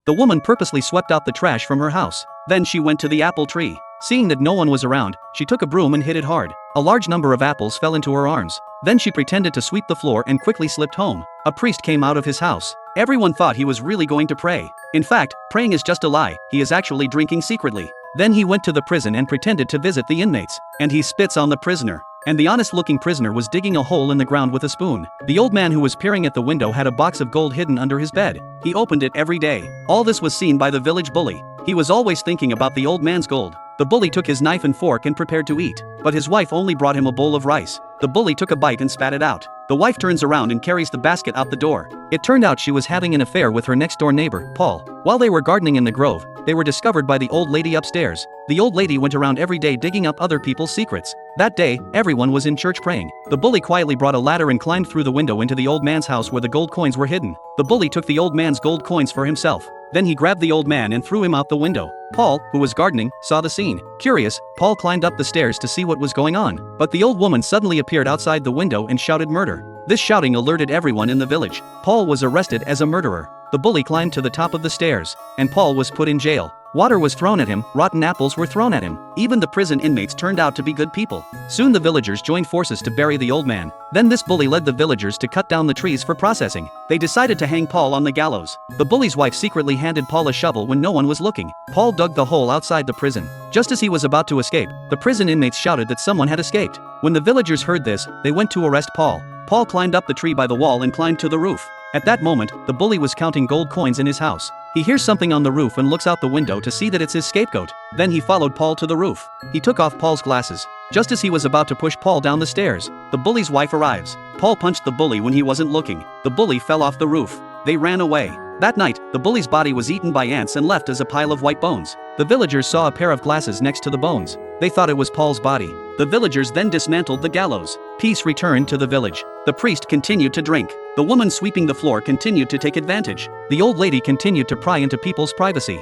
The woman purposely swept out the trash from her house. Then she went to the apple tree. Seeing that no one was around, she took a broom and hit it hard. A large number of apples fell into her arms. Then she pretended to sweep the floor and quickly slipped home. A priest came out of his house. Everyone thought he was really going to pray. In fact, praying is just a lie. He is actually drinking secretly. Then he went to the prison and pretended to visit the inmates. And he spits on the prisoner. And the honest-looking prisoner was digging a hole in the ground with a spoon. The old man who was peering at the window had a box of gold hidden under his bed. He opened it every day. All this was seen by the village bully. He was always thinking about the old man's gold. The bully took his knife and fork and prepared to eat. But his wife only brought him a bowl of rice. The bully took a bite and spat it out. The wife turns around and carries the basket out the door. It turned out she was having an affair with her next-door neighbor, Paul. While they were gardening in the grove, they were discovered by the old lady upstairs. The old lady went around every day digging up other people's secrets. That day, everyone was in church praying. The bully quietly brought a ladder and climbed through the window into the old man's house where the gold coins were hidden. The bully took the old man's gold coins for himself. Then he grabbed the old man and threw him out the window. Paul, who was gardening, saw the scene. Curious, Paul climbed up the stairs to see what was going on. But the old woman suddenly appeared outside the window and shouted murder. This shouting alerted everyone in the village. Paul was arrested as a murderer. The bully climbed to the top of the stairs, and Paul was put in jail. Water was thrown at him, rotten apples were thrown at him. Even the prison inmates turned out to be good people. Soon the villagers joined forces to bury the old man. Then this bully led the villagers to cut down the trees for processing. They decided to hang Paul on the gallows. The bully's wife secretly handed Paul a shovel when no one was looking. Paul dug the hole outside the prison. Just as he was about to escape, the prison inmates shouted that someone had escaped. When the villagers heard this, they went to arrest Paul. Paul climbed up the tree by the wall and climbed to the roof. At that moment, the bully was counting gold coins in his house. He hears something on the roof and looks out the window to see that it's his scapegoat. Then he followed Paul to the roof. He took off Paul's glasses. Just as he was about to push Paul down the stairs, the bully's wife arrives. Paul punched the bully when he wasn't looking. The bully fell off the roof. They ran away. That night, the bully's body was eaten by ants and left as a pile of white bones. The villagers saw a pair of glasses next to the bones. They thought it was Paul's body. The villagers then dismantled the gallows. Peace returned to the village. The priest continued to drink. The woman sweeping the floor continued to take advantage. The old lady continued to pry into people's privacy.